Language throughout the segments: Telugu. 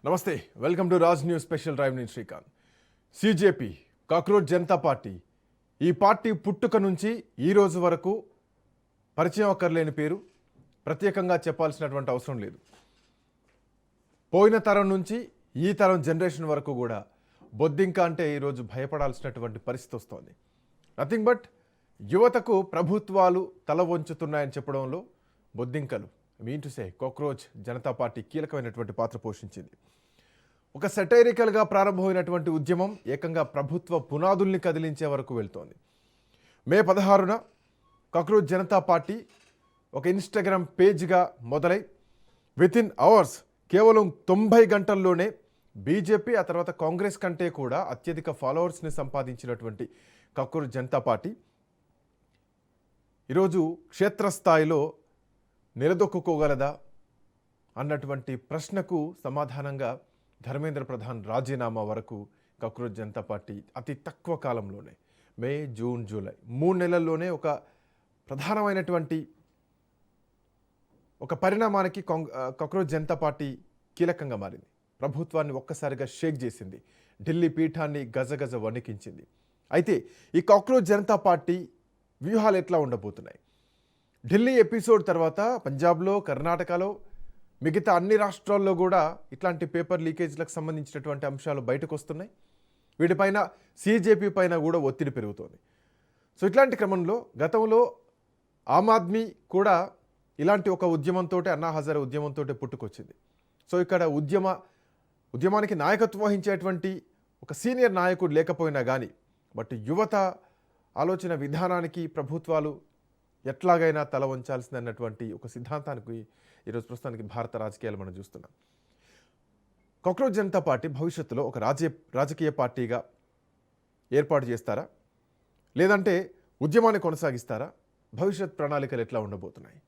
నమస్తే, welcome to Raj news special drive. నేను శ్రీకాంత్. సిజేపీ కాక్రోచ్ జనతా పార్టీ, ఈ పార్టీ పుట్టుక నుంచి ఈ రోజు వరకు పరిచయం అక్కర్లేని పేరు, ప్రత్యేకంగా చెప్పాల్సినటువంటి అవసరం లేదు. పోయిన తరం నుంచి ఈ తరం జనరేషన్ వరకు కూడా బొద్దింక అంటే ఈరోజు భయపడాల్సినటువంటి పరిస్థితి వస్తోంది. నథింగ్ బట్ యువతకు ప్రభుత్వాలు తల వంచుతున్నాయని చెప్పడంలో బొద్దింకలు, mean to say cockroach Janata party కీలకమైనటువంటి పాత్ర పోషించింది. ఒక సెటైరికల్గా ప్రారంభమైనటువంటి ఉద్యమం ఏకంగా ప్రభుత్వ పునాదుల్ని కదిలించే వరకు వెళ్తోంది. మే 16న కాక్రోచ్ జనతా పార్టీ ఒక ఇన్స్టాగ్రామ్ పేజ్గా మొదలై వితిన్ అవర్స్, కేవలం 90 గంటల్లోనే బీజేపీ ఆ తర్వాత కాంగ్రెస్ కంటే కూడా అత్యధిక ఫాలోవర్స్ని సంపాదించినటువంటి కాక్రోచ్ జనతా పార్టీ ఈరోజు క్షేత్రస్థాయిలో నిలదొక్కుకోగలదా అన్నటువంటి ప్రశ్నకు సమాధానంగా ధర్మేంద్ర ప్రధాన్ రాజీనామా వరకు కాక్రోచ్ జనతా పార్టీ అతి తక్కువ కాలంలోనే, మే, జూన్, జూలై 3 నెలల్లోనే ఒక ప్రధానమైనటువంటి ఒక పరిణామానికి కాక్రోచ్ జనతా పార్టీ కీలకంగా మారింది. ప్రభుత్వాన్ని ఒక్కసారిగా షేక్ చేసింది, ఢిల్లీ పీఠాన్ని గజగజ వణికించింది. అయితే ఈ కాక్రోచ్ జనతా పార్టీ వ్యూహాలు ఎట్లా ఉండబోతున్నాయి? ఢిల్లీ ఎపిసోడ్ తర్వాత పంజాబ్లో, కర్ణాటకలో, మిగతా అన్ని రాష్ట్రాల్లో కూడా ఇట్లాంటి పేపర్ లీకేజ్లకు సంబంధించినటువంటి అంశాలు బయటకు వస్తున్నాయి. వీటిపైన సిజేపీ పైన కూడా ఒత్తిడి పెరుగుతోంది. సో ఇట్లాంటి క్రమంలో గతంలో ఆమ్ ఆద్మీ కూడా ఇలాంటి ఒక ఉద్యమంతో, అన్నా హజారే ఉద్యమంతో పుట్టుకొచ్చింది. సో ఇక్కడ ఉద్యమానికి నాయకత్వం వహించేటువంటి ఒక సీనియర్ నాయకుడు లేకపోయినా కానీ, బట్ యువత ఆలోచన విధానానికి ప్రభుత్వాలు ఎట్లాగైనా తల వంచాల్సిందన్నటువంటి ఒక సిద్ధాంతానికి ఈరోజు ప్రస్తుతానికి భారత రాజకీయాలు మనం చూస్తున్నాం. కాక్రోచ్ జనతా పార్టీ భవిష్యత్తులో ఒక రాజకీయ పార్టీగా ఏర్పాటు చేస్తారా, లేదంటే ఉద్యమాన్ని కొనసాగిస్తారా? భవిష్యత్ ప్రణాళికలు ఎట్లా ఉండబోతున్నాయి?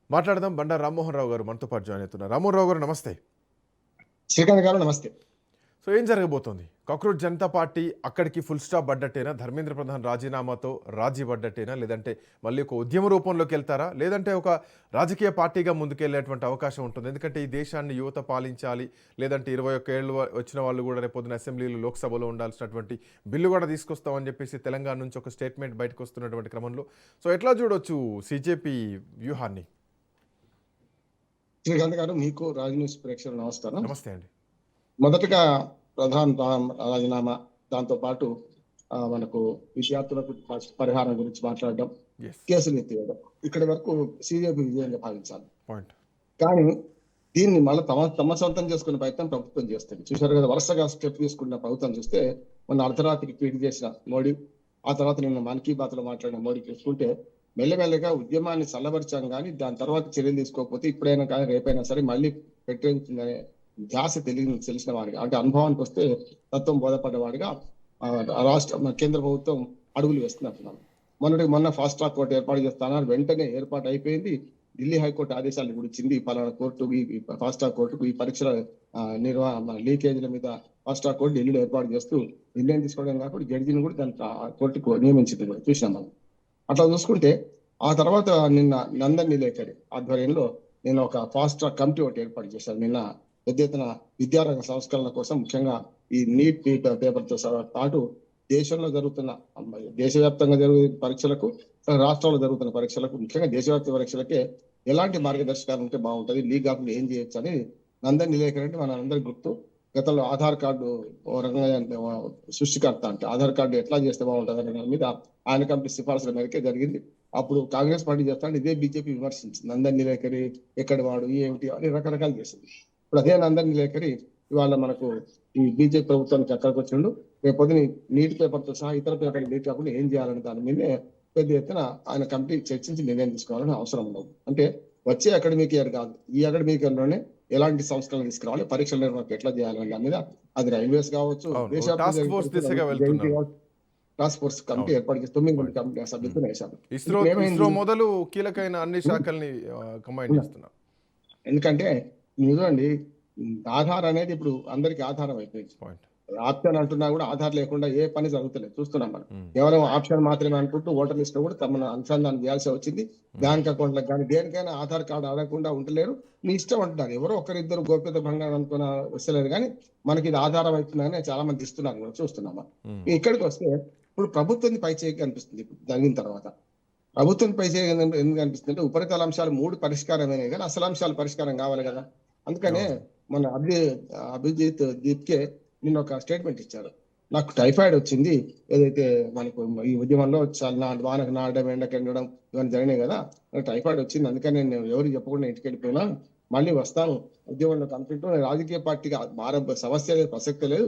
మాట్లాడదాం. బండారు రామ్మోహన్ రావు గారు మనతో పాటు జాయిన్ అవుతున్నారు. రామ్మోహన్ రావు గారు నమస్తే. శ్రీకాంత్ గారు నమస్తే. సో ఏం జరగబోతోంది? కాక్రోచ్ జనతా పార్టీ అక్కడికి ఫుల్ స్టాప్ పడ్డట్టేనా? ధర్మేంద్ర ప్రధాన్ రాజీనామాతో రాజీ పడ్డట్టేనా? లేదంటే మళ్ళీ ఒక ఉద్యమ రూపంలోకి వెళ్తారా? లేదంటే ఒక రాజకీయ పార్టీగా ముందుకెళ్ళేటువంటి అవకాశం ఉంటుంది? ఎందుకంటే ఈ దేశాన్ని యువత పాలించాలి, లేదంటే 21 ఏళ్ళు వచ్చిన వాళ్ళు కూడా రేపొద్దున అసెంబ్లీలో, లోక్సభలో ఉండాల్సినటువంటి బిల్లు కూడా తీసుకొస్తామని చెప్పేసి తెలంగాణ నుంచి ఒక స్టేట్మెంట్ బయటకు వస్తున్నటువంటి క్రమంలో సో ఎట్లా చూడొచ్చు సిజేపీ వ్యూహాన్ని? శ్రీకాంత్ గారు, మీకు రాజ్ న్యూస్ ప్రేక్షకులు నమస్కారం. నమస్తే అండి. మొదటగా ప్రధాన రాజీనామా, దాంతో పాటు మనకు విద్యార్థులకు పరిహారం గురించి మాట్లాడడం, కేసులు ఎత్తివేయడం, ఇక్కడి వరకు సిజేపీ విజయంగా భావించాలి. కానీ దీన్ని మళ్ళీ తమ సొంతం చేసుకునే ప్రయత్నం ప్రభుత్వం చేస్తుంది. చూశారు కదా, వరుసగా స్టెప్ తీసుకున్న ప్రభుత్వం చూస్తే మొన్న అర్ధరాత్రికి ట్వీట్ చేసిన మోడీ, ఆ తర్వాత నిన్న మన్ కీ బాత్ లో మాట్లాడిన మోడీ చూసుకుంటే మెల్లమెల్లగా ఉద్యమాన్ని చల్లబరిచాం, కానీ దాని తర్వాత చర్యలు తీసుకోకపోతే ఇప్పుడైనా కానీ రేపైనా సరే మళ్ళీ పెట్టిందనే ధ్యాస తెలిసిన వాడిగా, అంటే అనుభవానికి వస్తే తత్వం బోధపడ్డవాడిగా కేంద్ర ప్రభుత్వం అడుగులు వేస్తున్నట్టున్నాను. మొన్న ఫాస్ట్ ట్రాక్ కోర్టు ఏర్పాటు చేస్తానని వెంటనే ఏర్పాటు అయిపోయింది. ఢిల్లీ హైకోర్టు ఆదేశాలు కూడా ఇచ్చింది, పలానా కోర్టు ఈ ఫాస్ట్ ట్రాక్ కోర్టుకు ఈ పరీక్షల నిర్వహణ లీకేజీల మీద ఫాస్ట్ ట్రాక్ కోర్టు ఢిల్లీలో ఏర్పాటు చేస్తూ నిర్ణయం తీసుకోవడం కాకుండా జడ్జిని కూడా దాని కోర్టుకు నియమించింది కూడా చూసినాం మనం. అట్లా చూసుకుంటే ఆ తర్వాత నిన్న నందన్ నిలేకరి ఆధ్వర్యంలో నేను ఒక ఫాస్ట్ ట్రాక్ కమిటీ ఒకటి ఏర్పాటు చేశాను. నిన్న పెద్ద ఎత్తున విద్యారంగ సంస్కరణ కోసం, ముఖ్యంగా ఈ నీట్ పేపర్తో పాటు దేశంలో జరుగుతున్న, దేశవ్యాప్తంగా జరుగుతున్న పరీక్షలకు, రాష్ట్రాల్లో జరుగుతున్న పరీక్షలకు, ముఖ్యంగా దేశవ్యాప్త పరీక్షలకే ఎలాంటి మార్గదర్శకాలు ఉంటే బాగుంటుంది, లీక్ కాకుండా ఏం చేయొచ్చు అని నందన్ నిలేకరి అంటే మన అందరి గుర్తు. గతంలో ఆధార్ కార్డు రకంగా సృష్టికర్త, అంటే ఆధార్ కార్డు ఎట్లా చేస్తే బాగుంటుంది అనే దాని మీద ఆయన కమిటీ సిఫార్సుల మేరకే జరిగింది. అప్పుడు కాంగ్రెస్ పార్టీ చేస్తాను, ఇదే బీజేపీ విమర్శించింది. నందన్ నిలేకరి ఎక్కడి వాడు, ఏమిటి అని రకరకాలు చేసింది. ఇప్పుడు అదే నందన్ నిలేకరి ఇవాళ మనకు ఈ బీజేపీ ప్రభుత్వానికి ఎక్కడికి వచ్చిండు, రేపొద్దుని నీటి పేపర్తో సహా ఇతర పేపర్లు లీక్ కాకుండా ఏం చేయాలనే దాని మీదే పెద్ద ఎత్తున ఆయన కమిటీ చర్చించి నిర్ణయం తీసుకోవాలని అవసరం ఉండదు. అంటే వచ్చే అకాడమిక్ ఇయర్ కాదు, ఈ అకాడమిక్ ఇయర్ లోనే ఎలాంటి సంస్కరణలు తీసుకురావాలి, పరీక్షల నిర్వహణ ఎట్లా చేయాలనే దాని మీద, అది రైల్వేస్ కావచ్చు, టాస్క్ ఫోర్స్ కమిటీ ఏర్పాటు చేసి 9 మంది కమిటీ సభ్యులతో వేశారు. ఇస్రో మొదలు కీలకమైన అన్ని శాఖల్ని కంబైన్ చేస్తున్నారు. ఎందుకంటే చూడండి, ఆధార్ అనేది ఇప్పుడు అందరికి ఆధారం అయిపోయింది. ఆప్షన్ అంటున్నా కూడా ఆధార్ లేకుండా ఏ పని జరుగుతలేదు చూస్తున్నాం మనం. కేవలం ఆప్షన్ మాత్రమే అనుకుంటూ ఓటర్ లిస్ట్ లో కూడా తమను అనుసంధానం చేయాల్సి వచ్చింది. బ్యాంక్ అకౌంట్లకు కానీ దేనికైనా ఆధార్ కార్డు అడగకుండా ఉండలేరు. మీ ఇష్టం అంటున్నారు. ఎవరో ఒకరిద్దరు గోప్యత భంగం అనుకున్న వస్తలేదు కానీ మనకి ఇది ఆధారం అవుతుందని చాలా మంది ఇస్తున్నారు మనం చూస్తున్నాం మనం. ఇక్కడికి వస్తే ఇప్పుడు ప్రభుత్వం పై చేయి అనిపిస్తుంది ఇప్పుడు జరిగిన తర్వాత. ప్రభుత్వం పై చేయి ఎందుకు అనిపిస్తుంది అంటే ఉపరితల అంశాలు 3 పరిష్కారమైనాయి కానీ అసలు అంశాలు పరిష్కారం కావాలి కదా. అందుకనే మన అభిజిత్ దీప్కే నిన్న ఒక స్టేట్మెంట్ ఇచ్చారు. నాకు టైఫాయిడ్ వచ్చింది, ఏదైతే మనకు ఈ ఉద్యమంలో చాలా వానకు నాడడం ఎండకు ఎండడం ఇవన్నీ జరిగినాయి కదా, నాకు టైఫాయిడ్ వచ్చింది, అందుకని నేను ఎవరికి చెప్పకుండా ఇంటికి వెళ్ళిపోయినా, మళ్ళీ వస్తాను ఉద్యమంలో కనుక్కుంటూ రాజకీయ పార్టీగా సమస్య లేదు, ప్రసక్తి లేదు,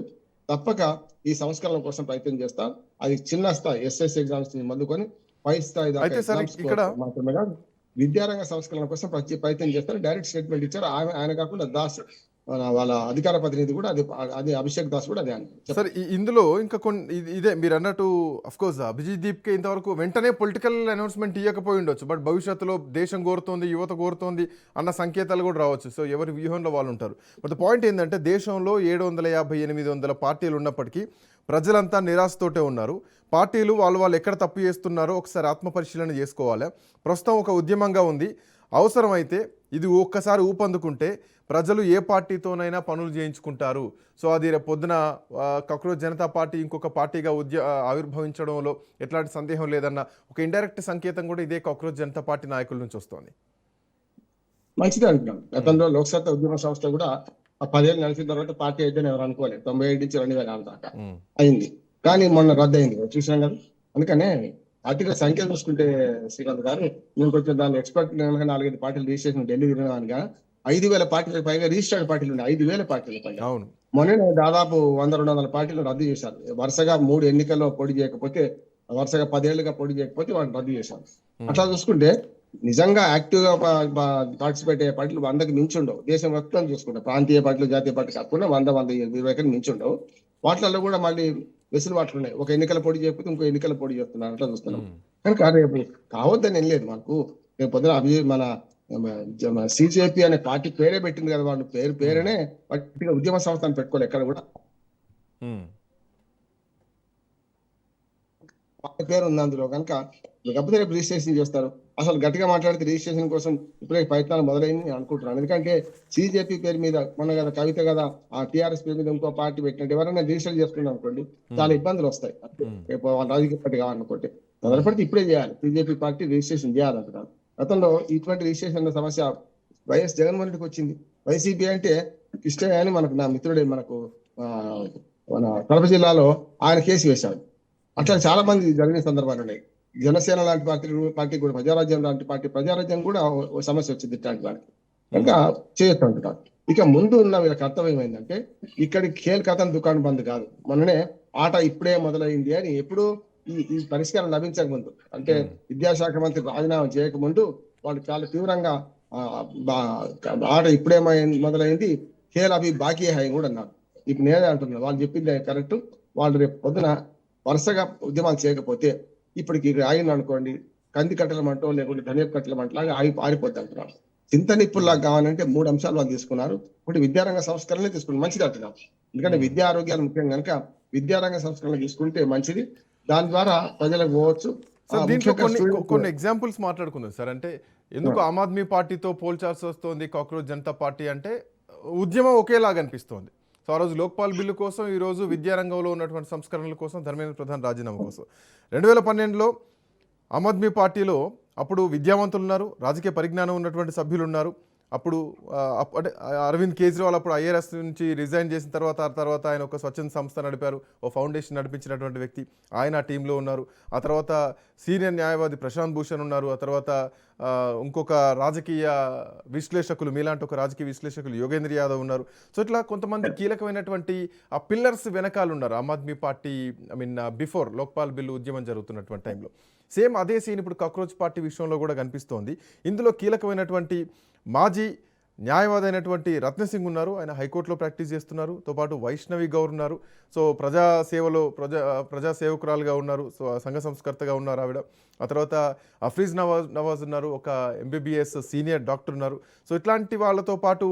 తప్పక ఈ సంస్కరణ కోసం ప్రయత్నం చేస్తా. అది చిన్న స్థాయి ఎస్ఎస్ ఎగ్జామ్స్ మొదలుకొని పై స్థాయి దాకా ఎగ్జామ్స్ మాత్రమే కాదు విద్యారంగ సంస్కరణ కోసం ప్రయత్నం చేస్తారు. డైరెక్ట్ స్టేట్మెంట్ ఇచ్చారు. ఆయన కాకుండా దాస్ వాళ్ళ అధికార ప్రతినిధి కూడా అది అభిషేక్ దాస్ కూడా అదే అన్నారు. సార్ ఇందులో ఇంకా కొన్ని ఇదే మీరు అన్నట్టు అఫ్ కోర్స్ అభిజిత్ దీప్కే ఇంతవరకు వెంటనే పొలిటికల్ అనౌన్స్మెంట్ ఇవ్వకపోయి ఉండొచ్చు, బట్ భవిష్యత్తులో దేశం కోరుతోంది, యువత కోరుతోంది అన్న సంకేతాలు కూడా రావచ్చు. సో ఎవరి వ్యూహంలో వాళ్ళు ఉంటారు. బట్ పాయింట్ ఏంటంటే దేశంలో 750-800 పార్టీలు ఉన్నప్పటికీ ప్రజలంతా నిరాశతోటే ఉన్నారు. పార్టీలు వాళ్ళు ఎక్కడ తప్పు చేస్తున్నారో ఒకసారి ఆత్మపరిశీలన చేసుకోవాలి. ప్రస్తుతం ఒక ఉద్యమంగా ఉంది. అవసరమైతే ఇది ఒక్కసారి ఊపందుకుంటే ప్రజలు ఏ పార్టీతోనైనా పనులు చేయించుకుంటారు. సో అది రేపు పొద్దున కాక్రోచ్ జనతా పార్టీ ఇంకొక పార్టీగా ఆవిర్భవించడంలో ఎట్లాంటి సందేహం లేదన్న ఒక ఇండైరెక్ట్ సంకేతం కూడా ఇదే కాక్రోచ్ జనతా పార్టీ నాయకుల నుంచి వస్తోంది. మంచిది అంటున్నాం. గతంలో లోక్సత్తా ఉద్యమ సంస్థ కూడా 10 ఏళ్ళు నడిచిన తర్వాత పార్టీ అయితే ఎవరు అనుకోలేదు. 97 నుంచి 2006 దాకా అయింది, కానీ మొన్న రద్దు అయింది చూసాం కదా. అందుకనే పార్టీల సంఖ్య చూసుకుంటే శ్రీకాంత్ గారు, నేను కొంచెం దాని ఎక్స్పర్ట్ 4-5 పార్టీలు రిజిస్ట్రేషన్ ఢిల్లీ తిరిగినానుగా 5,000 పార్టీలకు పైగా రిజిస్టర్డ్ పార్టీలు ఉన్నాయి. 5,000 పార్టీలకు పైగా. మొన్న దాదాపు 100-200 పార్టీలు రద్దు చేశారు. వరుసగా 3 ఎన్నికల్లో పోటీ చేయకపోతే, వరుసగా 10 ఏళ్లుగా పోటీ చేయకపోతే వాళ్ళు రద్దు చేశారు. అట్లా చూసుకుంటే నిజంగా యాక్టివ్ గా పార్టిసిపేట్ అయ్యే పార్టీలు 100కి మించి ఉండవు. దేశం మొత్తం చూసుకుంటే ప్రాంతీయ పార్టీలు, జాతీయ పార్టీ కాకుండా 100-120 మించి ఉండవు. వాటిల్లో కూడా మళ్ళీ వెసులుబాట్లు ఉన్నాయి. ఒక ఎన్నికల పోటీ చేయకపోతే ఇంకో ఎన్నికల పోటీ చేస్తున్నారు. అట్లా చూస్తున్నాం. కానీ రేపు కావద్దని ఏం లేదు మనకు. రేపు పొద్దున మన సిజేపీ అనే పార్టీ పేరే పెట్టింది కదా, వాళ్ళు పేరునే గట్టిగా ఉద్యమ సంస్థను పెట్టుకోవాలి ఎక్కడ కూడా. పేరు ఉంది అందులో కనుక, లేకపోతే రేపు రిజిస్ట్రేషన్ చేస్తారు. అసలు గట్టిగా మాట్లాడితే రిజిస్ట్రేషన్ కోసం ఇప్పుడే ప్రయత్నాలు మొదలైంది అనుకుంటున్నాను. ఎందుకంటే సిజేపీ పేరు మీద మొన్న కదా కవిత కదా ఆ టీఆర్ఎస్ పేరు మీద ఇంకో పార్టీ పెట్టినట్టు ఎవరైనా రిజిస్టర్ చేసుకున్నాం అనుకోండి, చాలా ఇబ్బందులు వస్తాయి. రేపు వాళ్ళ రాజకీయ పార్టీ కావాలనుకోండి మొదలుపడితే ఇప్పుడే చేయాలి. సిజేపీ పార్టీ రిజిస్ట్రేషన్ చేయాలంటున్నాను. గతంలో ఇటువంటి రిజిస్ట్రేషన్ సమస్య వైఎస్ జగన్మోహన్ రెడ్డికి వచ్చింది. వైసీపీ అంటే ఇష్టమే అని మనకు నా మిత్రుడే మనకు మన కడప జిల్లాలో ఆయన కేసు వేశాడు. అట్లా చాలా మంది జరిగిన సందర్భాలు ఉన్నాయి. జనసేన లాంటి పార్టీ కూడా, ప్రజారాజ్యం లాంటి పార్టీ, ప్రజారాజ్యం కూడా సమస్య వచ్చింది ఇట్లాంటి వారికి. కనుక చేయొచ్చు అంటున్నారు. ఇక ముందు ఉన్న వీళ్ళ కర్తవ్యం ఏంటంటే ఇక్కడి ఖేల్ కథన్ దుకాణం బంద్ కాదు, మొన్ననే ఆట ఇప్పుడే మొదలైంది అని ఎప్పుడు ఈ పరిష్కారం లభించక ముందు, అంటే విద్యాశాఖ మంత్రి రాజీనామా చేయకముందు వాళ్ళు చాలా తీవ్రంగా ఆట ఇప్పుడే మొదలైంది, ఖేల్ అభి బాకీ హై కూడా అన్నారు. ఇప్పుడు నేనే అంటున్నాను, వాళ్ళు చెప్పింది కరెక్ట్. వాళ్ళు రేపు పొద్దున వరుసగా ఉద్యమాలు చేయకపోతే ఇప్పటికి ఆగింది అనుకోండి, కంది కట్టెల మంటో లేకుంటే ధనియపు కట్టెల మంటలాగా ఆరిపోద్ది అంటున్నారు. చింత నిప్పుల్లాగా కావాలంటే 3 అంశాలు వాళ్ళు తీసుకున్నారు. ఒకటి విద్యారంగ సంస్కరణలే తీసుకున్నారు, మంచిది అంటున్నారు. ఎందుకంటే విద్యా ఆరోగ్యాలు ముఖ్యం కనుక విద్యారంగ సంస్కరణ తీసుకుంటే మంచిది. దాని ద్వారా ప్రజలకు పోవచ్చు. దీంట్లో కొన్ని ఎగ్జాంపుల్స్ మాట్లాడుకుందాం సార్. అంటే ఎందుకు ఆమ్ ఆద్మీ పార్టీతో పోల్చాల్సి వస్తుంది కాక్రోచ్ జనతా పార్టీ అంటే ఉద్యమం ఒకేలాగా అనిపిస్తోంది. సో ఆ రోజు లోక్పాల్ బిల్లు కోసం, ఈ రోజు విద్యారంగంలో ఉన్నటువంటి సంస్కరణల కోసం, ధర్మేంద్ర ప్రధాన్ రాజీనామా కోసం. 2012లో ఆమ్ ఆద్మీ పార్టీలో అప్పుడు విద్యావంతులు ఉన్నారు, రాజకీయ పరిజ్ఞానం ఉన్నటువంటి సభ్యులు ఉన్నారు. అప్పుడు అంటే అరవింద్ కేజ్రీవాల్ అప్పుడు ఐఆర్ఎస్ నుంచి రిజైన్ చేసిన తర్వాత ఆయన ఒక స్వచ్ఛంద సంస్థ నడిపారు, ఓ ఫౌండేషన్ నడిపించినటువంటి వ్యక్తి, ఆయన ఆ టీంలో ఉన్నారు. ఆ తర్వాత సీనియర్ న్యాయవాది ప్రశాంత్ భూషణ్ ఉన్నారు. ఆ తర్వాత ఇంకొక రాజకీయ విశ్లేషకులు, మీలాంటి ఒక రాజకీయ విశ్లేషకులు యోగేంద్ర యాదవ్ ఉన్నారు. సో ఇట్లా కొంతమంది కీలకమైనటువంటి ఆ పిల్లర్స్ వెనకాల ఉన్నారు Aam Aadmi Party. Before Lokpal bill ఉద్యమం జరుగుతున్నటువంటి టైంలో సేమ్ అదే సీన్ ఇప్పుడు కాక్రోచ్ పార్టీ విషయంలో కూడా కనిపిస్తోంది. ఇందులో కీలకమైనటువంటి మాజీ న్యాయవాది అయినటువంటి రత్నసింగ్ ఉన్నారు, ఆయన హైకోర్టులో ప్రాక్టీస్ చేస్తున్నారు. తో పాటు వైష్ణవి గౌర్ ఉన్నారు. సో ప్రజా సేవలో ప్రజా సేవకురాలుగా ఉన్నారు. సో సంఘ సంస్కర్తగా ఉన్నారు ఆవిడ. ఆ తర్వాత హఫీజ్ నవాజ్ ఉన్నారు, ఒక ఎంబీబీఎస్ సీనియర్ డాక్టర్ ఉన్నారు. సో ఇట్లాంటి వాళ్ళతో పాటు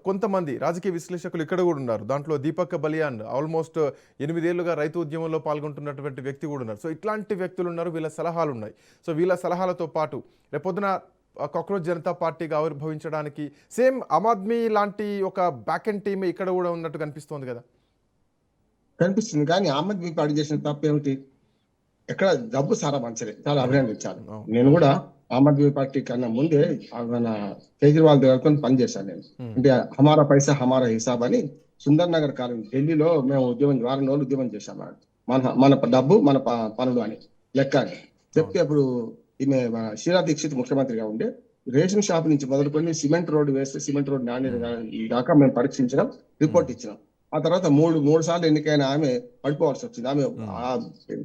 కొంతమంది రాజకీయ విశ్లేషకులు ఇక్కడ కూడా ఉన్నారు. దాంట్లో దీపక్ బలియాన్ ఆల్మోస్ట్ 8 ఏళ్లుగా రైతు ఉద్యమంలో పాల్గొంటున్నటువంటి వ్యక్తి కూడా ఉన్నారు. సో ఇట్లాంటి వ్యక్తులు ఉన్నారు, వీళ్ళ సలహాలు ఉన్నాయి. సో వీళ్ళ సలహాలతో పాటు రేపొద్దున కాక్రోచ్ జనతా పార్టీగా ఆవిర్భవించడానికి సేమ్ ఆమ్ ఆద్మీ లాంటి ఒక బ్యాక్ అండ్ టీమ్ ఇక్కడ కూడా ఉన్నట్టు కనిపిస్తోంది కదా. కనిపిస్తుంది. కానీ ఆమ్ ఆద్మీ పార్టీ చేసిన తప్పు ఏమిటి? ఎక్కడ డబ్బు సారా మంచిది, చాలా అభినందించాలి. నేను కూడా ఆమ్ ఆద్మీ పార్టీ కన్నా ముందే మన కేజ్రీవాల్ దగ్గరతో పనిచేశాను నేను. అంటే హమారా పైసా హమారా హిసాబ్ అని సుందర్ నగర్ కాలనీ ఢిల్లీలో మేము వారం రోజులు ఉద్యమం చేశాం. మన డబ్బు మన పనులు అని లెక్క అని చెప్తే అప్పుడు ఈమె షీలా దీక్షిత్ ముఖ్యమంత్రిగా ఉండే రేషన్ షాప్ నుంచి మొదలుకొని సిమెంట్ రోడ్డు వేస్తే సిమెంట్ రోడ్డు నాణ్యత దాకా మేము పరీక్షించడం, రిపోర్ట్ ఇచ్చినాం. ఆ తర్వాత మూడు సార్లు ఎన్నికైన ఆమె పడిపోవాల్సి వచ్చింది. ఆమె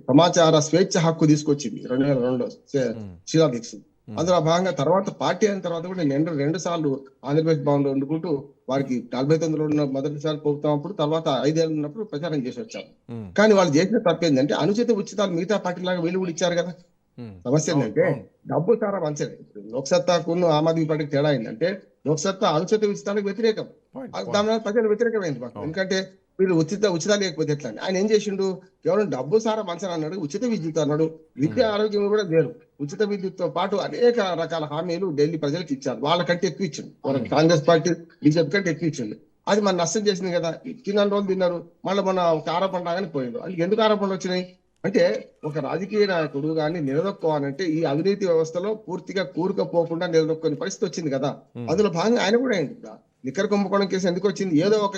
సమాచార స్వేచ్ఛ హక్కు తీసుకొచ్చింది 2002లో షీలా దీక్షిత్. అందులో భాగంగా తర్వాత పార్టీ అయిన తర్వాత కూడా నేను రెండు సార్లు ఆంధ్రప్రదేశ్ భవన్ లో వండుకుంటూ వారికి 49లో ఉన్న మొదటిసారి పోతామప్పుడు తర్వాత 5 ఏళ్ళు ఉన్నప్పుడు ప్రచారం చేసి వచ్చాము. కానీ వాళ్ళు చేసిన తప్పేందంటే అనుచిత ఉచితాలు మిగతా పార్టీ లాగా వీళ్ళు కూడా ఇచ్చారు కదా. సమస్య ఏంటంటే డబ్బు సారా మంచిది. లోక్సత్తాకు ఆమ్ ఆద్మీ పార్టీకి తేడా ఏంటంటే లోక్సత్తా అనుచిత ఉచితాలకు వ్యతిరేకం, దాని ప్రజలు వ్యతిరేకమైంది మాకు. ఎందుకంటే వీళ్ళు ఉచితాలు లేకపోతే ఎట్లా ఆయన ఏం చేసిండు? కేవలం డబ్బు సారా మంచిది అన్నాడు, ఉచిత విద్యుత్ అన్నాడు, విద్య ఆరోగ్యం కూడా వేరు. ఉచిత విద్యుత్ తో పాటు అనేక రకాల హామీలు ఢిల్లీ ప్రజలకు ఇచ్చారు. వాళ్ళకంటే ఎక్కువ ఇచ్చిండు, కాంగ్రెస్ పార్టీ బీజేపీ కంటే ఎక్కువ ఇచ్చిండు. అది మన నష్టం చేసింది కదా. తిన్న రోజులు తిన్నారు, మళ్ళీ మన ఒక ఆరోపణ రాగానే పోయిండు. అది ఎందుకు ఆరోపణలు వచ్చినాయి అంటే ఒక రాజకీయ నాయకుడు కానీ నిలదొక్కోవాలంటే ఈ అవినీతి వ్యవస్థలో పూర్తిగా కూరుకుపోకుండా నిలదొక్కునే పరిస్థితి వచ్చింది కదా. అందులో భాగంగా ఆయన కూడా అయింది. నిక్కర కుంభకోణం కేసు ఎందుకు వచ్చింది? ఏదో ఒక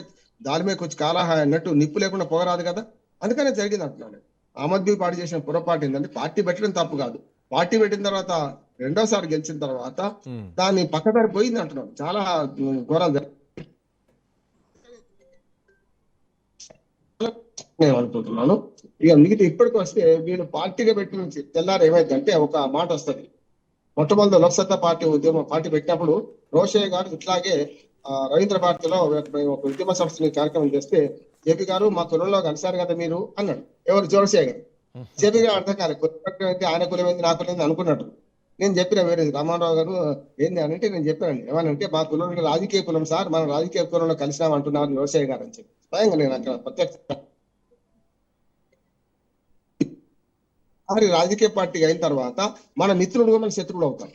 దాని మీద వచ్చి కాలాహా అన్నట్టు నిప్పు లేకుండా పొగరాదు కదా. అందుకనే జరిగింది అంటున్నాను. ఆమ్ ఆద్మీ పార్టీ చేసిన పొరపాటు ఏంటంటే పార్టీ పెట్టడం తప్పు కాదు, పార్టీ పెట్టిన తర్వాత రెండోసారి గెలిచిన తర్వాత దాన్ని పక్కదారి పోయింది అంటున్నాను. చాలా ఘోరాలు నేను అనుకుంటున్నాను. ఇక మిగతా ఇప్పటికి వస్తే వీళ్ళు పార్టీగా పెట్టి నుంచి తెల్లారు ఏమైందంటే ఒక మాట వస్తుంది. మొట్టమొదటి లోక్సత్తా పార్టీ పెట్టినప్పుడు రోషయ్య గారు ఇట్లాగే రవీంద్ర భారతిలో ఒక ఉద్యమ సంస్థని కార్యక్రమం చేస్తే జేపీ గారు మా కులంలో కలిసారు కదా మీరు అన్నాడు. ఎవరు? జోరసయ్య గారు. జేపీ గారు అర్థం కాలేదు, ఆయన కులమైంది నా కులమైంది అనుకున్నట్టు. నేను చెప్పిన వేరే రామారావు గారు ఏంది అని అంటే నేను చెప్పానండి ఏమనంటే మా కులంలో రాజకీయ కులం సార్, మనం రాజకీయ కులంలో కలిసినాం అంటున్నారు రోషయ్య గారు అని చెప్పి స్వయంగా నేను అక్కడ ప్రత్యక్ష రాజకీయ పార్టీ అయిన తర్వాత మన మిత్రుడు మన శత్రువులు అవుతాం.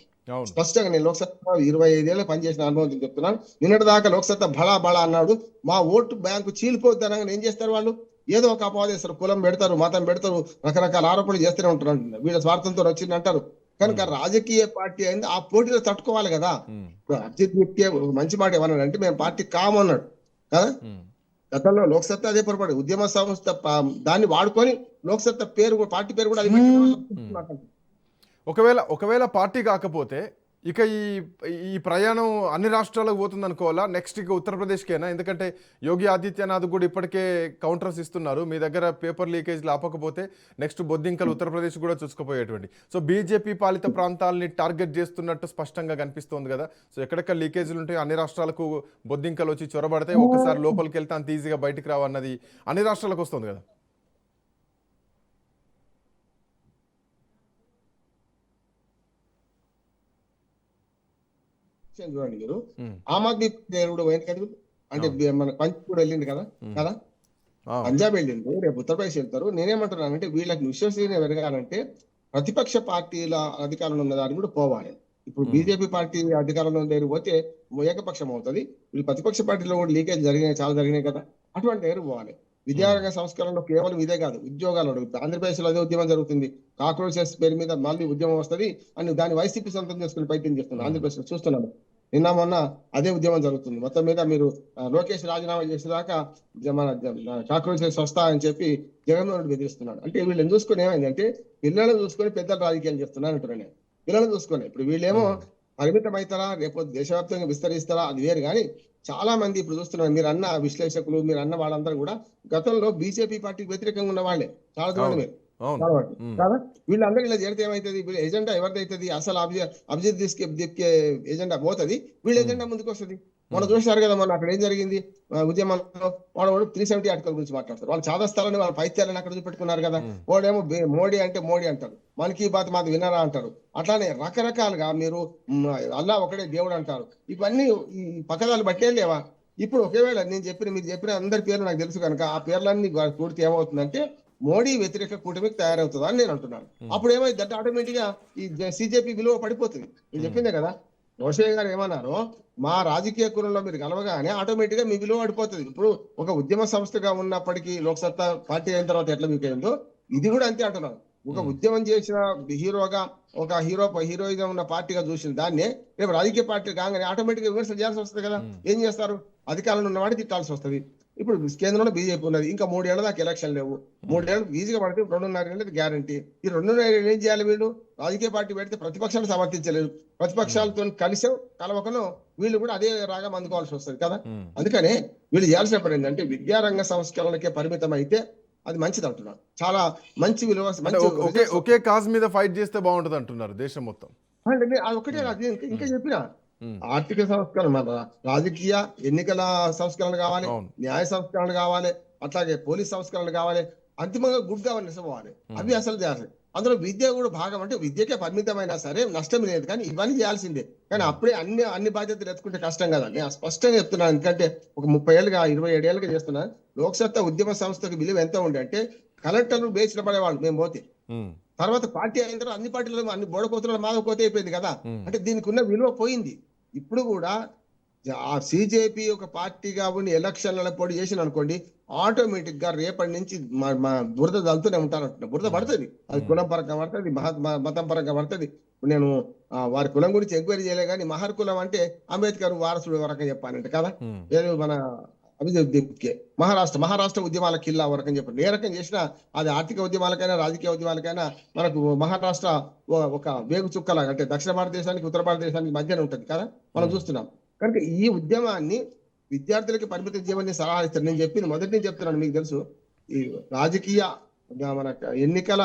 స్పష్టంగా నేను లోక్సత్తా 25 ఏళ్ళు పనిచేసిన అనుభవం చెప్తున్నాను. నిన్నటి దాకా లోక్సత్తా బళా అన్నాడు. మా ఓటు బ్యాంకు చీలిపోతానని ఏం చేస్తారు వాళ్ళు? ఏదో ఒక అపవాదేస్తారు, కులం పెడతారు, మతం పెడతారు, రకరకాల ఆరోపణలు చేస్తూనే ఉంటారు. వీళ్ళ స్వార్థంతో వచ్చింది అంటారు. కనుక రాజకీయ పార్టీ అయింది, ఆ పోటీలో తట్టుకోవాలి కదా. అభిజిత్ మిత్య మంచి మాట ఏమన్నాడు, మేము పార్టీ కామన్నాడు కదా. గతంలో లోక్సత్తా అదే పొరపాటు, ఉద్యమ సంస్థ దాన్ని వాడుకొని లోక్సత్తా పేరు పార్టీ పేరు కూడా అది. ఒకవేళ పార్టీ కాకపోతే ఇక ఈ ప్రయాణం అన్ని రాష్ట్రాలకు పోతుంది అనుకోవాలా? నెక్స్ట్ ఇక ఉత్తరప్రదేశ్కేనా? ఎందుకంటే యోగి ఆదిత్యనాథ్ కూడా ఇప్పటికే కౌంటర్స్ ఇస్తున్నారు, మీ దగ్గర పేపర్ లీకేజ్లు ఆపకపోతే నెక్స్ట్ బొద్దింకలు ఉత్తరప్రదేశ్ కూడా చూసుకుపోయేటువంటి. సో బీజేపీ పాలిత ప్రాంతాలని టార్గెట్ చేస్తున్నట్టు స్పష్టంగా కనిపిస్తోంది కదా. సో ఎక్కడెక్కడ లీకేజ్లు ఉంటాయి అన్ని రాష్ట్రాలకు బొద్దింకలు వచ్చి చొరబడితే ఒక్కసారి లోపలికి వెళ్తే అంత ఈజీగా బయటికి రావన్నది అన్ని రాష్ట్రాలకు వస్తుంది కదా. చూడండి మీరు, ఆమ్ ఆద్మీ కూడా పోయింది కదా, అంటే మన పంజాబ్ కూడా వెళ్ళింది కదా కదా, పంజాబ్ వెళ్ళింది, రేపు ఉత్తరప్రదేశ్ వెళ్తారు. నేనేమంటున్నానంటే వీళ్ళకి విశ్వసనీయ పెరగాలంటే ప్రతిపక్ష పార్టీల అధికారంలో ఉన్న దాన్ని కూడా పోవాలి. ఇప్పుడు బీజేపీ పార్టీ అధికారంలో దగ్గర పోతే ఏకపక్షం అవుతుంది. వీళ్ళు ప్రతిపక్ష పార్టీలో కూడా లీకేజ్ చాలా జరిగినాయి కదా, అటువంటి దగ్గర పోవాలి. విద్యారంగ సంస్కరణలో కేవలం ఇదే కాదు, ఉద్యోగాలు అడుగుతాయి. ఆంధ్రప్రదేశ్ లో అదే ఉద్యమం జరుగుతుంది. కాక్రోచెస్ పేరు మీద మళ్ళీ ఉద్యమం వస్తుంది అని దాన్ని వైసీపీ సొంతం చేసుకుని ప్రయత్నం చేస్తున్నారు. ఆంధ్రప్రదేశ్ లో చూస్తున్నాము, నిన్న మొన్న అదే ఉద్యమం జరుగుతుంది. మొత్తం మీద మీరు లోకేష్ రాజీనామా చేసేదాకా మన కాక్రోచెస్ వస్తా అని చెప్పి జగన్మోహన్ రెడ్డి బెదిరిస్తున్నాడు. అంటే వీళ్ళని చూసుకుని ఏమైందంటే పిల్లలను చూసుకొని పెద్దల రాజకీయాలు చేస్తున్నారు అంటున్నాను నేను. పిల్లలను చూసుకొని ఇప్పుడు వీళ్ళేమో పరిమితం అవుతారా, రేపు దేశవ్యాప్తంగా విస్తరిస్తారా అది వేరు. కానీ చాలా మంది ఇప్పుడు చూస్తున్నారు, మీరు అన్న విశ్లేషకులు, మీరు అన్న వాళ్ళందరూ కూడా గతంలో బీజేపీ పార్టీకి వ్యతిరేకంగా ఉన్న వాళ్ళే. చాలా చూడండి మీరు కదా, వీళ్ళందరూ ఇలా చేరితే ఏమైతుంది? వీళ్ళ ఎజెండా ఎవరిదైతుంది? అసలు అభిజిత్ దీప్కే ఎజెండా పోతుంది, వీళ్ళ ఎజెండా ముందుకు వస్తుంది. మనం చూసారు కదా, మొన్న అక్కడ ఏం జరిగింది ఉద్యమంలో వాడు 370 ఆర్టికల్ గురించి మాట్లాడతారు. వాళ్ళు చాదస్తారని వాళ్ళ పైత్యాలని అక్కడ చూపెట్టుకున్నారు కదా. వాడేమో మోడీ అంటే మోడీ అంటారు, మన్ కీ బాత్ మాది వినరా అంటారు. అట్లానే రకరకాలుగా మీరు అల్లా ఒకడే దేవుడు అంటారు. ఇవన్నీ ఈ పక్కదాలు బట్టే లేవా? ఇప్పుడు ఒకవేళ మీరు చెప్పిన అందరి పేర్లు నాకు తెలుసు కనుక ఆ పేర్లన్నీ పూర్తి ఏమవుతుందంటే మోడీ వ్యతిరేక కూటమికి తయారవుతుందా అని నేను అంటున్నాను. అప్పుడు ఏమైంది అంటే ఆటోమేటిక్ గా ఈ సిజేపీ విలువ పడిపోతుంది. నేను చెప్పిందే కదా, రోషయ్య గారు ఏమన్నారు, మా రాజకీయ కులంలో మీరు కలవగానే ఆటోమేటిక్ గా మీ విలువ పడిపోతుంది. ఇప్పుడు ఒక ఉద్యమ సంస్థగా ఉన్నప్పటికీ లోక్సత్తా పార్టీ అయిన తర్వాత ఎట్లా మీకు అయిందో ఇది కూడా అంతే అంటున్నారు. ఒక ఉద్యమం చేసిన హీరోగా, ఒక హీరోయిజం ఉన్న పార్టీగా చూసిన దాన్ని రేపు రాజకీయ పార్టీ కాగానే ఆటోమేటిక్ గా విమర్శలు చేయాల్సి వస్తుంది కదా. ఏం చేస్తారు? అధికారంలో ఉన్న వాడిని తిట్టాల్సి వస్తుంది. ఇప్పుడు కేంద్రంలో బీజేపీ ఉన్నది, ఇంకా 3 ఏళ్ల దాకా ఎలక్షన్ లేవు. 3 ఏళ్ళు ఈజీగా పడితే 2.5 ఏళ్ళది గ్యారంటీ. ఈ 2.5 ఏళ్ళు ఏం చేయాలి? వీళ్ళు రాజకీయ పార్టీ పెడితే ప్రతిపక్షాలు సమర్థించలేదు, ప్రతిపక్షాలతో కలిసి కలవకను వీళ్ళు కూడా అదే రాగం అందుకోవాల్సి వస్తుంది కదా. అందుకనే వీళ్ళు చేయాల్సిన పని ఏంటంటే విద్యారంగ సంస్కరణలకే పరిమితం అయితే అది మంచిది అంటున్నారు. చాలా మంచి విలువ, ఒకే కాజ్ మీద ఫైట్ చేస్తే బాగుంటది అంటున్నారు దేశం మొత్తం. అది ఒకటే ఇంకా చెప్పిన ఆర్థిక సంస్కరణ, మన రాజకీయ ఎన్నికల సంస్కరణ కావాలి, న్యాయ సంస్కరణ కావాలి, అట్లాగే పోలీస్ సంస్కరణ కావాలి, అంతిమంగా గుడ్ గవర్నెన్స్ పోవాలి. అవి అసలు చేయాలి. అందులో విద్య కూడా భాగం. అంటే విద్యకే పరిమితమైనా సరే నష్టం లేదు, కానీ ఇవన్నీ చేయాల్సిందే. కానీ అప్పుడే అన్ని బాధ్యతలు ఎత్తుకుంటే కష్టం కదా. నేను స్పష్టంగా చెప్తున్నాను, ఎందుకంటే ఒక 30 ఏళ్ళుగా 27 ఏళ్ళుగా చేస్తున్నాను. లోక్సత్తా ఉద్యమ సంస్థకు విలువ ఎంత ఉండే అంటే కలెక్టర్లు బేచిన పడేవాళ్ళు మేము పోతే. తర్వాత పార్టీ అయిన తర్వాత అన్ని పార్టీలు అన్ని బోడకోతులు మాదకోతే అయిపోయింది కదా. అంటే దీనికి ఉన్న విలువ పోయింది. ఇప్పుడు కూడా ఆ సిజేపీ ఒక పార్టీగా ఉండి ఎలక్షన్ల పోటీ చేసిన అనుకోండి, ఆటోమేటిక్ గా రేపటి నుంచి బురద దలుతూనే ఉంటారంటున్నా. బురద పడుతుంది, అది కులం పరంగా పడుతుంది, మతం పరంగా పడుతుంది. నేను వారి కులం గురించి ఎంక్వైరీ చేయలే, కానీ మహర్ కులం అంటే అంబేద్కర్ వారసుడు వరకు చెప్పానంటే కదా. ఏదో మన అభివృద్ధికే మహారాష్ట్ర ఉద్యమాల కిల్లా వరకు అని చెప్పండి. ఏ రకం చేసినా అది ఆర్థిక ఉద్యమాలకైనా రాజకీయ ఉద్యమాలకైనా మనకు మహారాష్ట్ర ఒక వేగు చుక్కలాగా, అంటే దక్షిణ భారతదేశానికి ఉత్తర భారతదేశానికి మధ్యన ఉంటుంది కదా, మనం చూస్తున్నాం. కనుక ఈ ఉద్యమాన్ని విద్యార్థులకి పరిమితం చేయమని సలహా ఇస్తారు. నేను చెప్పింది మొదటి నుంచి చెప్తున్నాను, మీకు తెలుసు. ఈ రాజకీయ మన ఎన్నికల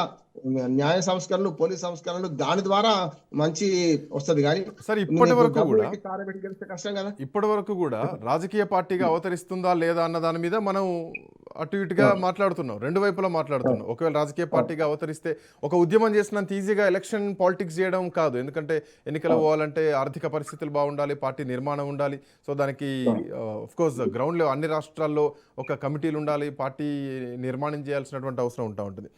న్యాయ సంస్కరణలు, పోలీస్ సంస్కరణలు, దాని ద్వారా మంచి వస్తుంది. కానీ సరే ఇప్పటి వరకు కూడా రాజకీయ పార్టీగా అవతరిస్తుందా లేదా అన్న దాని మీద మనం అటు ఇటుగా మాట్లాడుతున్నాం, రెండు వైపులా మాట్లాడుతున్నాం. ఒకవేళ రాజకీయ పార్టీగా అవతరిస్తే ఒక ఉద్యమం చేసినంత ఈజీగా ఎలక్షన్ పాలిటిక్స్ చేయడం కాదు. ఎందుకంటే ఎన్నికలు పోవాలంటే ఆర్థిక పరిస్థితులు బాగుండాలి, పార్టీ నిర్మాణం ఉండాలి. సో దానికి ఆఫ్కోర్స్ గ్రౌండ్లో అన్ని రాష్ట్రాల్లో ఒక కమిటీలు ఉండాలి, పార్టీ నిర్మాణం చేయాల్సినటువంటి అవసరం ఉంటుంది.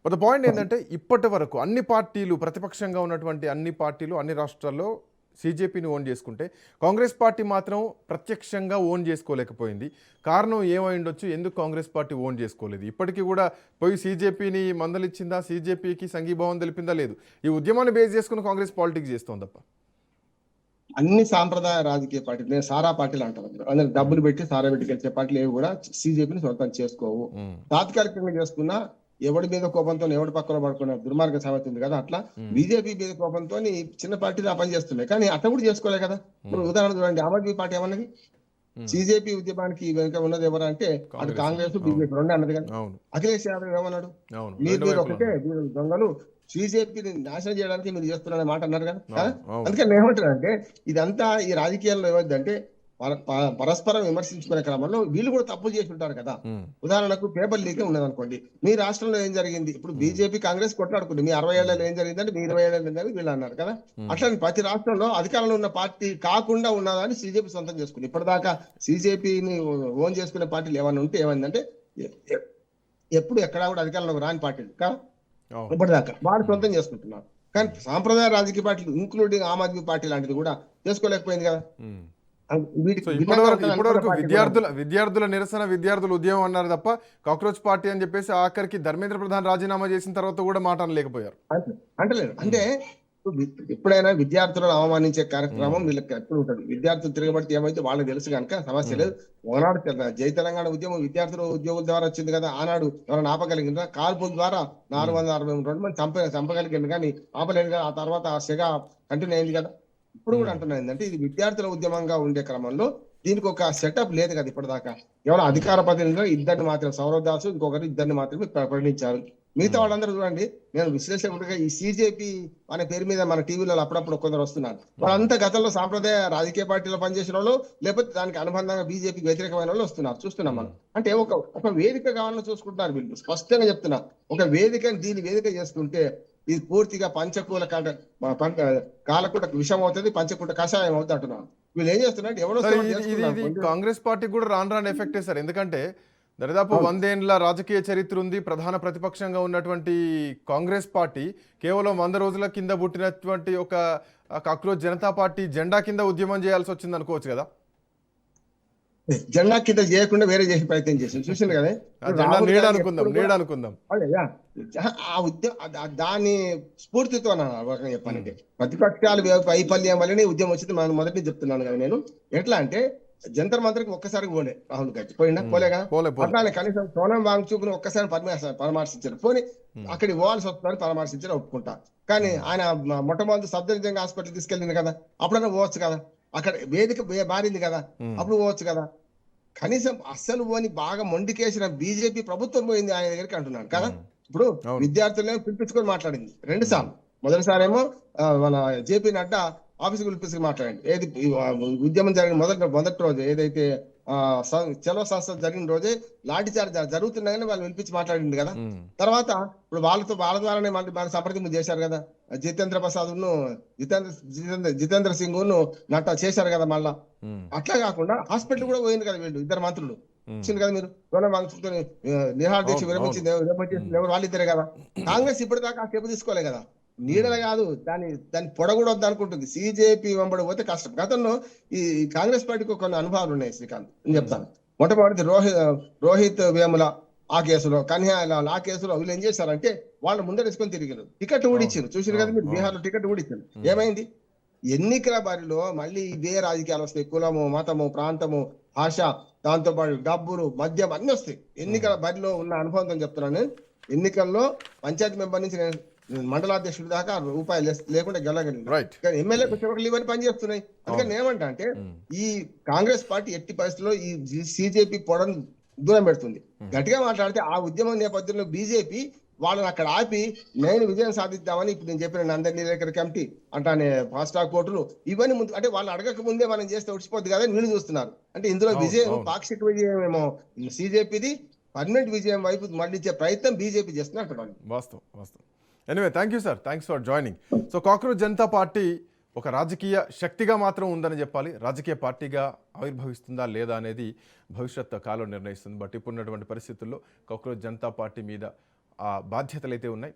బట్ ద పాయింట్ ఏంటంటే ఇప్పటి వరకు అన్ని పార్టీలు, ప్రతిపక్షంగా ఉన్నటువంటి అన్ని పార్టీలు అన్ని రాష్ట్రాల్లో సిజేపీని ఓన్ చేసుకుంటే కాంగ్రెస్ పార్టీ మాత్రం ప్రత్యక్షంగా ఓన్ చేసుకోలేకపోయింది. కారణం ఏమై ఉండొచ్చు? ఎందుకు కాంగ్రెస్ పార్టీ ఓన్ చేసుకోలేదు? ఇప్పటికీ కూడా పోయి సిజేపీని మందలిచ్చిందా, సిజేపీకి సంఘీభావం తెలిపిందా? లేదు. ఈ ఉద్యమాన్ని బేస్ చేసుకుని కాంగ్రెస్ పాలిటిక్స్ చేస్తోంది తప్ప. అన్ని సాంప్రదాయ రాజకీయ పార్టీలు, నేను సారా పార్టీలు అంటాను, అందరు డబ్బులు పెట్టి సారా పెట్టి గెలిచే పార్టీలు ఏవి కూడా సిజేపీని సొంతం చేసుకోవు. తాత్కాలికంగా చేసుకున్నా ఎవడి మీద కోపంతో ఎవడి పక్కన పడుకునే దుర్మార్గ సామెత ఉంది కదా, అట్లా బీజేపీ మీద కోపంతో చిన్న పార్టీలు ఆ పని చేస్తున్నాయి. కానీ అట్లా కూడా చేసుకోలే కదా. ఇప్పుడు ఉదాహరణ చూడండి, ఆమ్ ఆద్మీ పార్టీ ఏమన్నది? సిజేపీ ఉద్యమానికి వెనుక ఉన్నది ఎవరు అంటే అటు కాంగ్రెస్ బీజేపీ రెండే అన్నది. కానీ అఖిలేష్ యాదవ్ ఏమన్నాడు? మీరు ఒకటే దొంగలు, సిజేపీని నాశనం చేయడానికి మీరు చేస్తున్నారనే మాట అన్నారు కదా. అందుకని ఏమంటారంటే ఇదంతా ఈ రాజకీయాల్లో ఏమైందంటే పరస్పరం విమర్శించుకునే క్రమంలో వీళ్ళు కూడా తప్పులు చేసి ఉంటారు కదా. ఉదాహరణకు పేపర్ లీక్ ఉన్నది అనుకోండి, మీ రాష్ట్రంలో ఏం జరిగింది? ఇప్పుడు బీజేపీ కాంగ్రెస్ కొట్లాడుకుంది, మీ 60 ఏళ్లలో ఏం జరిగిందంటే మీ 20 ఏళ్ళలో ఏంటని వీళ్ళు అన్నారు కదా. అట్లా ప్రతి రాష్ట్రంలో అధికారంలో ఉన్న పార్టీ కాకుండా ఉన్నదని సిజేపీ సొంతం చేసుకుంది. ఇప్పటిదాకా సిజేపీని ఓన్ చేసుకునే పార్టీలు ఏమైనా ఉంటే ఏమైందంటే ఎప్పుడు ఎక్కడా కూడా అధికారంలోకి రాని పార్టీలు కదా ఇప్పటిదాకా వాళ్ళు సొంతం చేసుకుంటున్నారు. కానీ సాంప్రదాయ రాజకీయ పార్టీలు ఇంక్లూడింగ్ ఆమ్ ఆద్మీ పార్టీ లాంటిది కూడా చేసుకోలేకపోయింది కదా. ఇప్పటివరకు విద్యార్థుల నిరసన, విద్యార్థుల ఉద్యమం అన్నారు తప్ప కాక్రోచ్ పార్టీ అని చెప్పేసి ఆఖరికి ధర్మేంద్ర ప్రధాన్ రాజీనామా చేసిన తర్వాత కూడా మాట అనలేకపోయారు. అంటలేదు. అంటే ఎప్పుడైనా విద్యార్థులను అవమానించే కార్యక్రమం వీళ్ళకి ఎప్పుడు ఉంటుంది. విద్యార్థులు తిరగబడితే ఏమైతే వాళ్ళకి తెలుసు కనుక సమస్య లేదు. ఒకనాడు జై తెలంగాణ ఉద్యమం విద్యార్థుల ఉద్యోగుల ద్వారా వచ్చింది కదా. ఆనాడు ఎవరైనా ఆపగలిగిందా? కాల్పుల ద్వారా 462 మంది చంపగలిగింది, కానీ ఆపలేదు కదా. ఆ తర్వాత ఆ సెగ కంటిన్యూ అయింది కదా. ఇప్పుడు కూడా అంటున్నా ఏంటంటే ఇది విద్యార్థుల ఉద్యమంగా ఉండే క్రమంలో దీనికి ఒక సెటప్ లేదు కదా ఇప్పటిదాకా. ఎవరో అధికార ప్రతినిధిలో ఇద్దరిని మాత్రం సౌరవ్ దాసు ఇంకొకరు ఇద్దరిని మాత్రమే ప్రకటించారు. మిగతా వాళ్ళందరూ చూడండి, నేను విశ్లేషకుడిగా ఈ సిజేపీ అనే పేరు మీద మన టీవీలలో అప్పుడప్పుడు కొందరు వస్తున్నారు. వాళ్ళంతా గతంలో సాంప్రదాయ రాజకీయ పార్టీలో పనిచేసిన వాళ్ళు, లేకపోతే దానికి అనుబంధంగా బీజేపీకి వ్యతిరేకమైన వాళ్ళు వస్తున్నారు, చూస్తున్నాం మనం. అంటే ఒక వేదిక కావాలని చూసుకుంటున్నారు వీళ్ళు. స్పష్టంగా చెప్తున్నా, ఒక వేదికని దీని వేదిక చేసుకుంటే ఇది పూర్తిగా పంచకూల కాలకూట విషం అవుతుంది, పంచకూట కషాయం అవుతుంది అంటున్నాను. వీళ్ళు ఏం చేస్తున్నారు, ఎవరో సార్, ఇది కాంగ్రెస్ పార్టీ కూడా రాను రాను ఎఫెక్టే సార్. ఎందుకంటే దరిదాపు 100 ఏండ్ల రాజకీయ చరిత్ర ఉంది. ప్రధాన ప్రతిపక్షంగా ఉన్నటువంటి కాంగ్రెస్ పార్టీ కేవలం 100 రోజుల కింద పుట్టినటువంటి ఒక కాక్రోచ్ జనతా పార్టీ జెండా కింద ఉద్యమం చేయాల్సి వచ్చింది అనుకోవచ్చు కదా. జెండా కింద చేయకుండా వేరే చేసే ప్రయత్నం చేసింది, చూసింది కదా. నీడ అనుకుందాం. ఆ దాని స్ఫూర్తితో చెప్పాలంటే ప్రతిపక్షాలు వైఫల్యం వల్లనే ఉద్యమం వచ్చింది. మనం మొదటి చెప్తున్నాను కదా నేను. ఎట్లా అంటే జంతర్ మంత్రికి ఒక్కసారి పోలే రాహుల్ గాంధీ, పోలేగా. అట్లానే కనీసం సోనం వాంగ్చూక్ ఒక్కసారి పరామర్శించారు, పోనీ అక్కడికి పోవాల్సి వస్తుందని పరామర్శించారు, ఒప్పుకుంటా. కానీ ఆయన మొట్టమొదటి సబ్దర్జంగా హాస్పిటల్ తీసుకెళ్ళింది కదా, అప్పుడన్నా పోవచ్చు కదా. అక్కడ వేదిక మారింది కదా, అప్పుడు పోవచ్చు కదా. కనీసం అస్సలు పోని బాగా మొండికేసిన బీజేపీ ప్రభుత్వం పోయింది ఆయన దగ్గరికి అంటున్నాను కదా. ఇప్పుడు విద్యార్థులను పిలిపించుకొని మాట్లాడింది 2 సార్లు. మొదటిసారేమో మన జేపీ నడ్డా ఆఫీసుకు పిలిపించుకుని మాట్లాడండి. ఏది ఉద్యమం జరిగిన మొదటి రోజు ఏదైతే చలో సంస్థ జరిగిన రోజే లాఠీ చార్జ్ జరుగుతున్నాయని వాళ్ళు పిలిపించి మాట్లాడింది కదా. తర్వాత ఇప్పుడు వాళ్ళ ద్వారానే మన సంప్రదింపు చేశారు కదా. జితేంద్ర ప్రసాద్ ను జితేంద్ర సింగ్ ను నట్ట చేశారు కదా. మళ్ళా అట్లా కాకుండా హాస్పిటల్ కూడా పోయింది కదా వీళ్ళు ఇద్దరు మంత్రులు, వచ్చింది కదా. మీరు నిరాహార దీక్ష విరమించింది ఎవరు, వాళ్ళిద్దరే కదా. కాంగ్రెస్ ఇప్పటిదాకా ఆ స్టెప్ తీసుకోలే కదా. నీడలు కాదు, దాన్ని పొడగూడ వద్దు అనుకుంటుంది. సిజేపీ వెంబడి పోతే కష్టం. గతంలో ఈ కాంగ్రెస్ పార్టీకి కొన్ని అనుభవాలు ఉన్నాయి శ్రీకాంత్, నేను చెప్తాను. మొట్టమొదటి రోహిత్ వేముల ఆ కేసులో, కన్హ్యాలాల్ ఆ కేసులో వీళ్ళు ఏం చేశారంటే వాళ్ళు ముందరేసుకొని తిరిగారు, టికెట్ ఊడిచ్చారు. చూసారు కదా మీరు, బీహార్ లో టికెట్ ఊడిచ్చారు. ఏమైంది? ఎన్నికల బరిలో మళ్ళీ ఇవే రాజకీయాలు వస్తాయి. కులము, మతము, ప్రాంతము, భాష, దాంతో పాటు డబ్బులు, మద్యం అన్ని వస్తాయి. ఎన్నికల బరిలో ఉన్న అనుభవంతో చెప్తున్నాను నేను. ఎన్నికల్లో పంచాయతీ మెంబర్ నుంచి మండలాధ్యక్షుడి దాకా రూపాయలు లేకుండా గెలగలిగింది. కానీ ఎమ్మెల్యేకి వచ్చేవాళ్ళు ఇవన్నీ పనిచేస్తున్నాయి. అందుకని ఏమంటా అంటే ఈ కాంగ్రెస్ పార్టీ ఎట్టి పరిస్థితుల్లో ఈ సిజేపీ పొడను దూరం పెడుతుంది. గట్టిగా మాట్లాడితే ఆ ఉద్యమం నేపథ్యంలో బీజేపీ వాళ్ళని అక్కడ ఆపి నేను విజయం సాధిద్దామని ఇప్పుడు నేను చెప్పిన నందన్ నీలేకర్ కమిటీ అంటానే ఫాస్ట్ ట్రాక్ కోర్టులు ఇవన్నీ ముందు, అంటే వాళ్ళు అడగక ముందే మనం చేస్తే ఉడిచిపోద్ది కదా వీళ్ళు చూస్తున్నారు. అంటే ఇందులో విజయం పాక్షిక విజయం ఏమో సిజేపీది, పర్మనెంట్ విజయం వైపు మళ్ళించే ప్రయత్నం బీజేపీ చేస్తున్నారు అంటున్నాను. వాస్తవం. Anyway, thank you sir, thanks for joining. So cockroach Janata party ఒక రాజకీయ శక్తిగా మాత్రం ఉందని చెప్పాలి. రాజకీయ పార్టీగా ఆవిర్భవిస్తుందా లేదా అనేది భవిష్యత్ కాలం నిర్ణయిస్తుంది. బట్ ఇప్పుడున్నటువంటి పరిస్థితుల్లో కాక్రోచ్ జనతా పార్టీ మీద ఆ బాధ్యతలు అయితే ఉన్నాయి.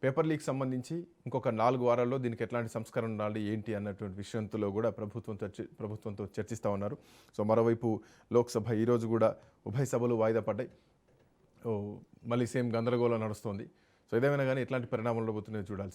పేపర్ లీక్ సంబంధించి ఇంకొక 4 వారాల్లో దీనికి ఎట్లాంటి సంస్కరణ ఉండాలి ఏంటి అన్నటువంటి విషయంలో కూడా ప్రభుత్వంతో చర్చిస్తూ ఉన్నారు. సో మరోవైపు లోక్సభ ఈరోజు కూడా ఉభయ సభలు వాయిదా పడ్డాయి. మళ్ళీ సేమ్ గందరగోళం నడుస్తుంది. సో ఏదేమైనా కానీ ఎట్లాంటి పరిణామాలు పోతున్నాయో చూడాల్సింది.